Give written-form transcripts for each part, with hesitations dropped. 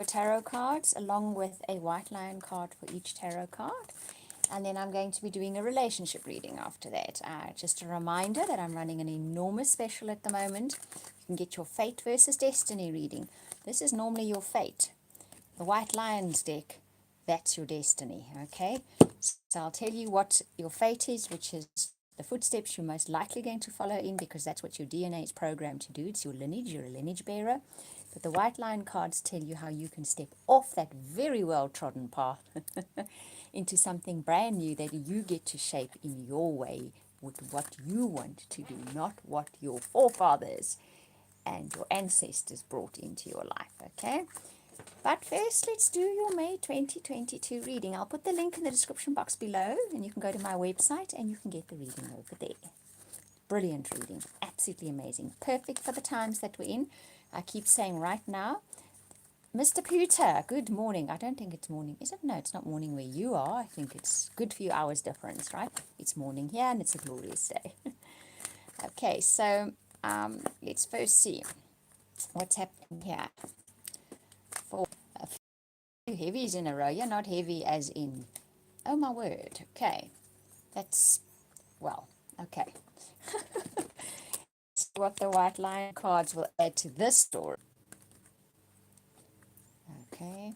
tarot cards along with a white lion card for each tarot card. And then I'm going to be doing a relationship reading after that. Just a reminder that I'm running an enormous special at the moment. You can get your fate versus destiny reading. This is normally your fate. The white lions deck, that's your destiny, okay? So I'll tell you what your fate is, which is the footsteps you're most likely going to follow in, because that's what your DNA is programmed to do. It's your lineage, you're a lineage bearer. But the white lion cards tell you how you can step off that very well-trodden path into something brand new that you get to shape in your way with what you want to do, not what your forefathers and your ancestors brought into your life, okay? But first, let's do your May 2022 reading. I'll put the link in the description box below, and you can go to my website and you can get the reading over there. Brilliant reading, absolutely amazing, perfect for the times that we're in. I keep saying right now, Mr. Peter, good morning. I don't think it's morning, is it? No, it's not morning where you are. I think it's good few hours difference, right? It's morning here and it's a glorious day. Okay, so let's first see what's happening here for a few heavies in a row. You're not heavy as in, oh my word. Okay, that's, well, okay. What the white lion cards will add to this story. Okay,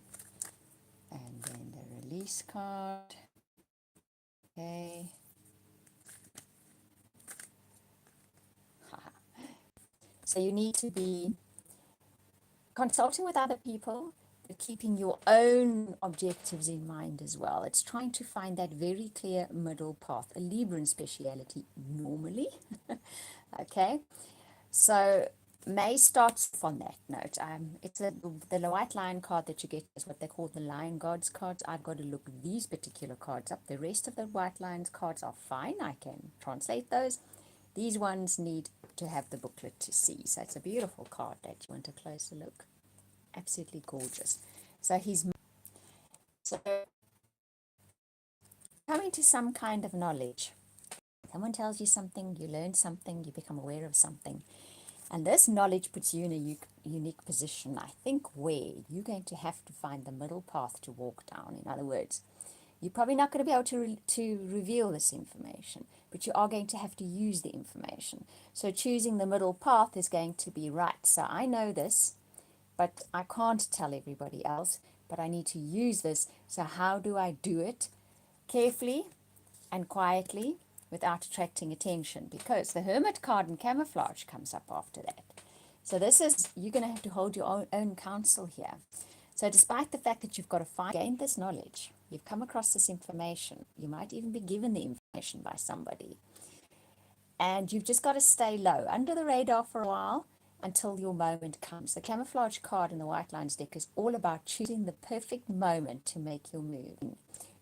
and then the release card. Okay. So you need to be consulting with other people, but keeping your own objectives in mind as well. It's trying to find that very clear middle path, a Libran speciality normally. Okay, so May starts off on that note. It's the white lion card that you get is what they call the lion gods cards. I've got to look these particular cards up. The rest of the white lions cards are fine. I can translate those. These ones need to have the booklet to see. So it's a beautiful card that you want a closer look. Absolutely gorgeous. So he's coming to some kind of knowledge. Someone tells you something, you learn something, you become aware of something. And this knowledge puts you in a unique position, I think, where you're going to have to find the middle path to walk down. In other words, you're probably not going to be able to reveal this information, but you are going to have to use the information. So choosing the middle path is going to be right. So I know this, but I can't tell everybody else, but I need to use this. So how do I do it? Carefully and quietly without attracting attention, because the Hermit card in camouflage comes up after that. So this is, you're going to have to hold your own counsel here. So despite the fact that you've got to gain this knowledge, you've come across this information, you might even be given the information by somebody, and you've just got to stay low, under the radar for a while until your moment comes. The camouflage card in the White Lions deck is all about choosing the perfect moment to make your move.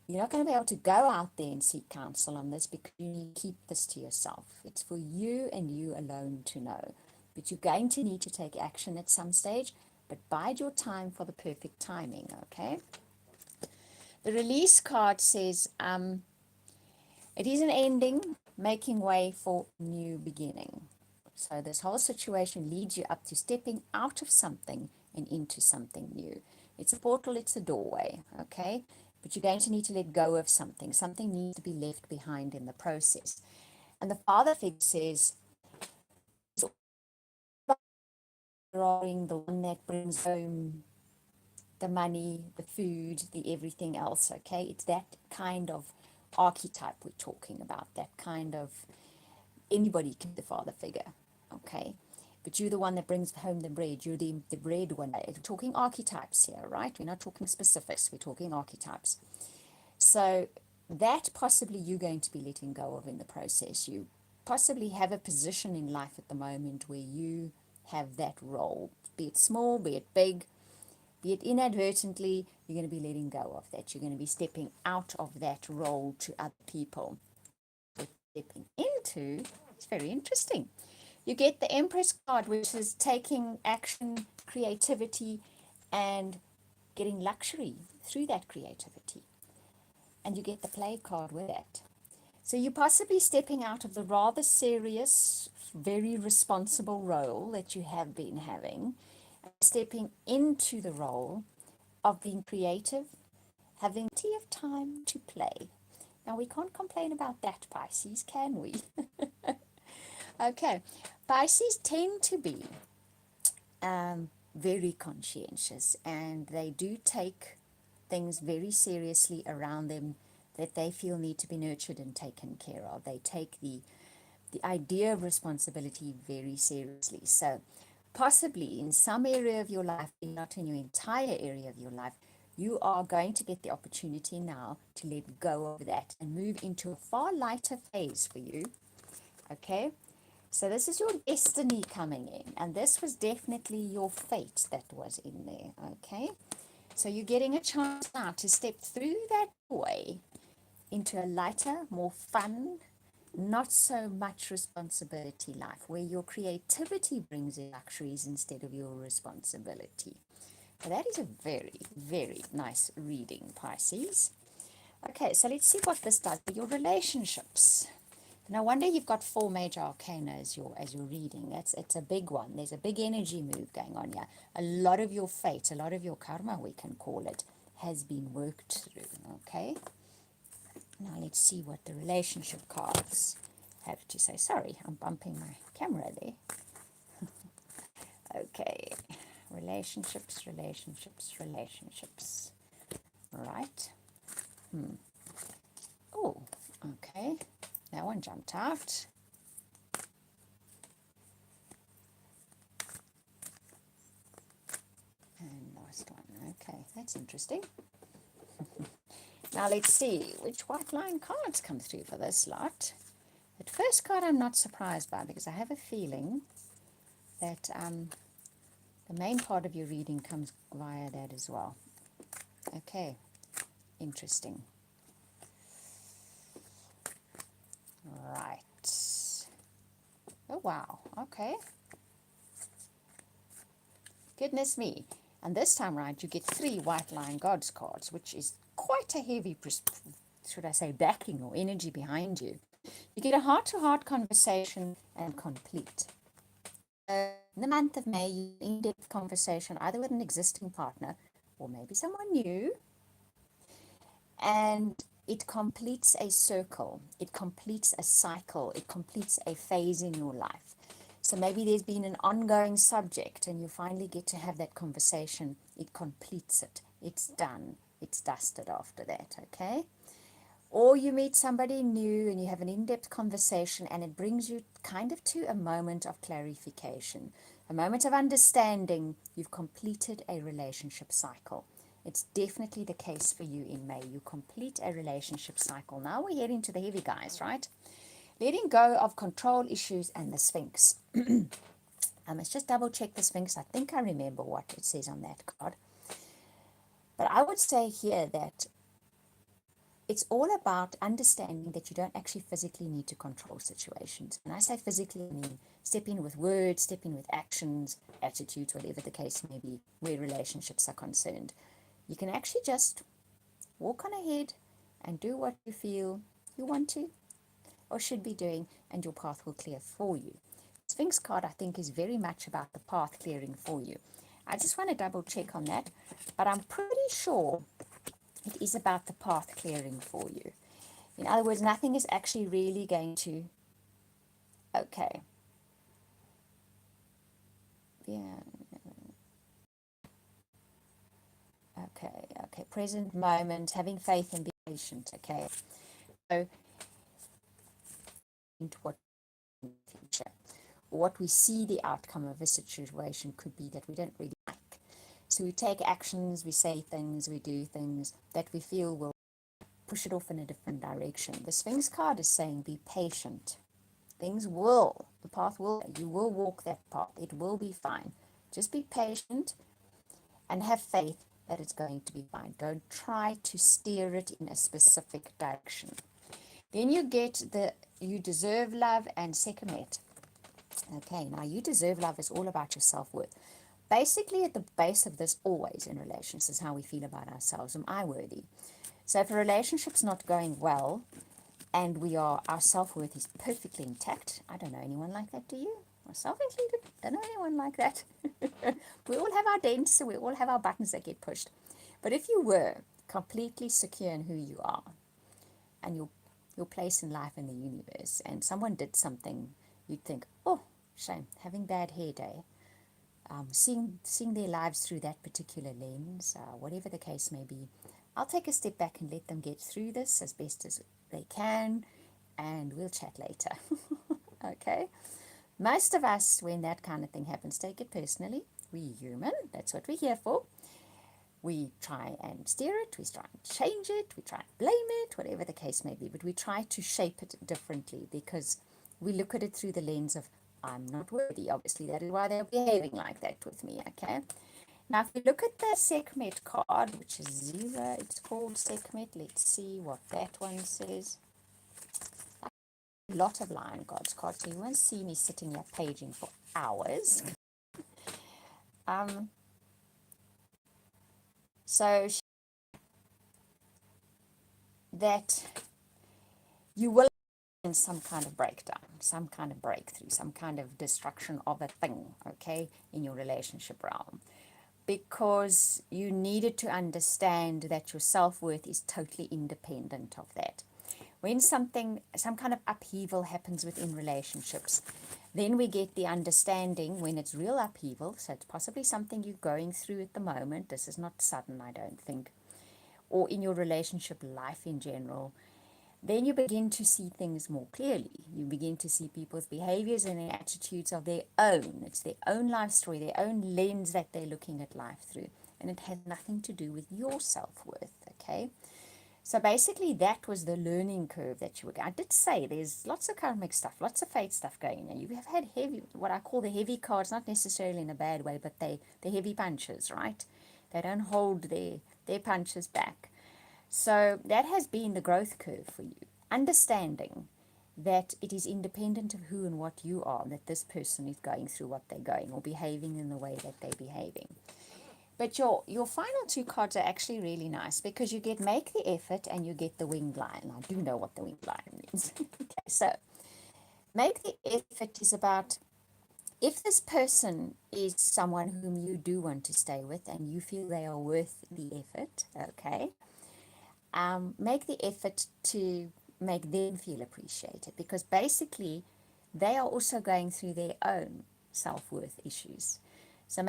You're not going to be able to go out there and seek counsel on this, because you need to keep this to yourself. It's for you and you alone to know. But you're going to need to take action at some stage, but bide your time for the perfect timing, okay? The release card says, it is an ending, making way for new beginning. So this whole situation leads you up to stepping out of something and into something new. It's a portal, it's a doorway, okay? But you're going to need to let go of something. Something needs to be left behind in the process. And the father figure says, the one that brings home the money, the food, the everything else, okay? It's that kind of archetype we're talking about, that kind of, anybody can be the father figure, okay? But you're the one that brings home the bread. You're the breadwinner. We're talking archetypes here, right? We're not talking specifics. We're talking archetypes. So that possibly you're going to be letting go of in the process. You possibly have a position in life at the moment where you have that role, be it small, be it big, be it inadvertently, you're going to be letting go of that. You're going to be stepping out of that role to other people. Stepping into, it's very interesting. You get the Empress card, which is taking action, creativity, and getting luxury through that creativity. And you get the Play card with that. So you're possibly stepping out of the rather serious, very responsible role that you have been having, stepping into the role of being creative, having plenty of time to play. Now, we can't complain about that, Pisces, can we? Okay, Pisces tend to be very conscientious, and they do take things very seriously around them that they feel need to be nurtured and taken care of. They take the idea of responsibility very seriously. So possibly in some area of your life, not in your entire area of your life, you are going to get the opportunity now to let go of that and move into a far lighter phase for you. Okay, so this is your destiny coming in, and this was definitely your fate that was in there. Okay, so you're getting a chance now to step through that doorway into a lighter, more fun, not so much responsibility life, where your creativity brings in luxuries instead of your responsibility. So that is a very, very nice reading, Pisces. Okay, so let's see what this does for your relationships. No wonder you've got 4 major arcana as you're reading. It's a big one. There's a big energy move going on here. A lot of your fate, a lot of your karma, we can call it, has been worked through. Okay. Now let's see what the relationship cards have to say. Sorry, I'm bumping my camera there. Okay, relationships, relationships, relationships. Right. Oh, okay. That one jumped out. And last one. Okay, that's interesting. Now let's see which white line cards come through for this lot. The first card I'm not surprised by, because I have a feeling that the main part of your reading comes via that as well. Okay, interesting. Right. Oh, wow. Okay. Goodness me. And this time round, you get 3 white line gods cards, which is quite a heavy, should I say, backing or energy behind you. You get a heart-to-heart conversation and complete. In the month of May, you in-depth conversation either with an existing partner or maybe someone new, and it completes a circle, it completes a cycle, it completes a phase in your life. So maybe there's been an ongoing subject and you finally get to have that conversation. It completes it. It's done. It's dusted after that, okay? Or you meet somebody new and you have an in-depth conversation and it brings you kind of to a moment of clarification, a moment of understanding. You've completed a relationship cycle. It's definitely the case for you in May. You complete a relationship cycle. Now we're heading to the heavy guys, right? Letting go of control issues and the Sphinx. I must just double check the Sphinx. I think I remember what it says on that card. But I would say here that it's all about understanding that you don't actually physically need to control situations. When I say physically, I mean step in with words, step in with actions, attitudes, whatever the case may be, where relationships are concerned. You can actually just walk on ahead and do what you feel you want to or should be doing, and your path will clear for you. Sphinx card, I think, is very much about the path clearing for you. I just want to double check on that, but I'm pretty sure it is about the path clearing for you. In other words, nothing is actually really going to... Okay. Yeah. Okay. Present moment, having faith and be patient. Okay. So, into what in the future, what we see the outcome of a situation could be that we don't really like. So we take actions, we say things, we do things that we feel will push it off in a different direction. The Sphinx card is saying be patient. Things will, the path will, you will walk that path. It will be fine. Just be patient and have faith that it's going to be fine. Don't try to steer it in a specific direction. Then you get the you deserve love and Sekhmet. Okay, now you deserve love is all about your self-worth. Basically, at the base of this, always in relationships, is how we feel about ourselves. Am I worthy? So if a relationship's not going well and our self-worth is perfectly intact, I don't know anyone like that, do you? Myself included, don't know anyone like that. We all have our dents, so we all have our buttons that get pushed. But if you were completely secure in who you are and your place in life in the universe, and someone did something, you'd think, oh, shame, having bad hair day. Seeing their lives through that particular lens, whatever the case may be, I'll take a step back and let them get through this as best as they can, and we'll chat later. Okay? Most of us, when that kind of thing happens, take it personally. We're human. That's what we're here for. We try and steer it. We try and change it. We try and blame it, whatever the case may be. But we try to shape it differently because we look at it through the lens of, I'm not worthy. Obviously, that is why they're behaving like that with me, okay? Now, if we look at the Sekhmet card, which is 0, it's called Sekhmet. Let's see what that one says. A lot of Lion cards, so you won't see me sitting here paging for hours. So that you will in some kind of breakdown, some kind of breakthrough, some kind of destruction of a thing, okay, in your relationship realm. Because you needed to understand that your self-worth is totally independent of that. When some kind of upheaval happens within relationships, then we get the understanding when it's real upheaval, so it's possibly something you're going through at the moment. This is not sudden, I don't think, or in your relationship life in general. Then you begin to see things more clearly. You begin to see people's behaviors and their attitudes of their own. It's their own life story, their own lens that they're looking at life through. And it has nothing to do with your self-worth, okay? So basically that was the learning curve that you were going. I did say there's lots of karmic stuff, lots of fate stuff going on. You have had heavy, what I call the heavy cards, not necessarily in a bad way, but the heavy punches, right? They don't hold their punches back. So that has been the growth curve for you. Understanding that it is independent of who and what you are, that this person is going through what they're going or behaving in the way that they're behaving. But your final two cards are actually really nice because you get make the effort and you get the winged lion. I do know what the winged lion means. Okay, so make the effort is about if this person is someone whom you do want to stay with and you feel they are worth the effort, okay, make the effort to make them feel appreciated because basically they are also going through their own self-worth issues. So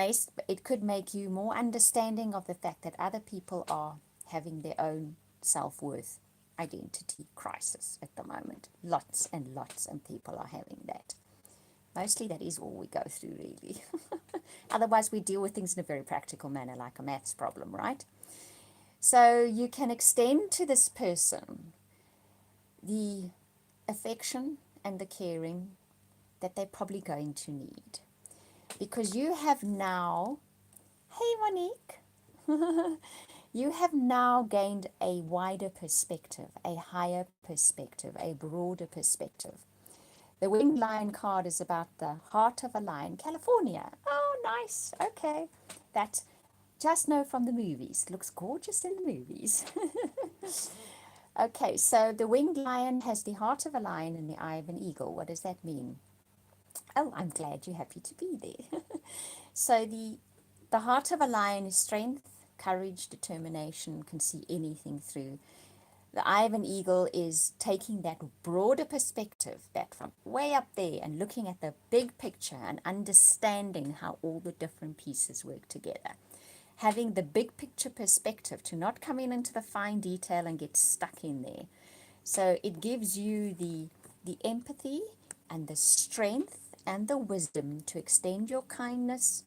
it could make you more understanding of the fact that other people are having their own self-worth identity crisis at the moment. Lots and lots of people are having that. Mostly that is all we go through, really. Otherwise, we deal with things in a very practical manner, like a maths problem, right? So you can extend to this person the affection and the caring that they're probably going to need. Because you have now, hey Monique, you have now gained a wider perspective, a higher perspective, a broader perspective. The winged lion card is about the heart of a lion, California. Oh, nice. Okay. That just know from the movies. Looks gorgeous in the movies. Okay, so the winged lion has the heart of a lion and the eye of an eagle. What does that mean? Oh, I'm glad you're happy to be there. So the heart of a lion is strength, courage, determination, can see anything through. The eye of an eagle is taking that broader perspective, that from way up there and looking at the big picture and understanding how all the different pieces work together. Having the big picture perspective to not come into the fine detail and get stuck in there. So it gives you the empathy and the strength and the wisdom to extend your kindness,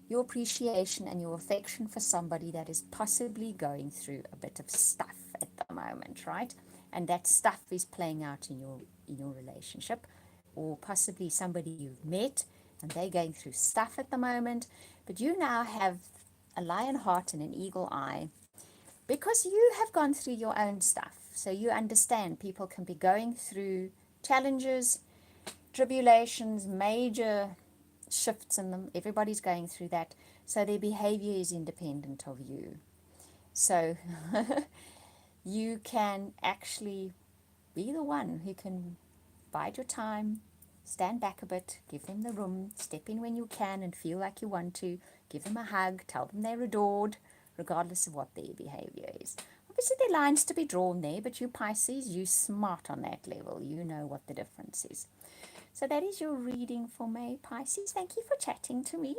your appreciation and your affection for somebody that is possibly going through a bit of stuff at the moment, right? And that stuff is playing out in your relationship, or possibly somebody you've met and they're going through stuff at the moment, but you now have a lion heart and an eagle eye because you have gone through your own stuff. So you understand people can be going through challenges, tribulations, major shifts in them. Everybody's going through that. So their behavior is independent of you. So you can actually be the one who can bide your time, stand back a bit, give them the room, step in when you can and feel like you want to, give them a hug, tell them they're adored, regardless of what their behavior is. Obviously, there are lines to be drawn there, but you Pisces, you smart on that level. You know what the difference is. So that is your reading for May, Pisces. Thank you for chatting to me.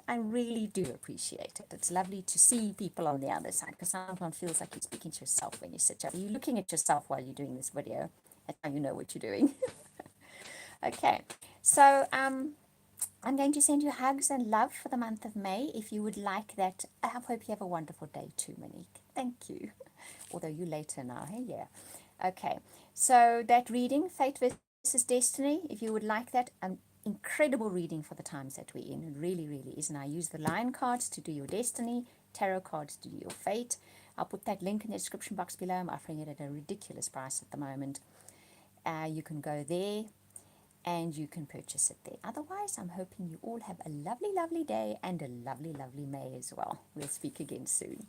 I really do appreciate it. It's lovely to see people on the other side, because sometimes it feels like you're speaking to yourself when you sit up. You're looking at yourself while you're doing this video. That's how you know what you're doing. Okay, so I'm going to send you hugs and love for the month of May. If you would like that, I hope you have a wonderful day too, Monique. Thank you. Although you later now, hey? Yeah. Okay, so that reading, Fate versus Destiny, if you would like that, incredible reading for the times that we're in. It really, really is. And I use the Lion cards to do your destiny, tarot cards to do your fate. I'll put that link in the description box below. I'm offering it at a ridiculous price at the moment. You can go there and you can purchase it there. Otherwise, I'm hoping you all have a lovely, lovely day and a lovely, lovely May as well. We'll speak again soon.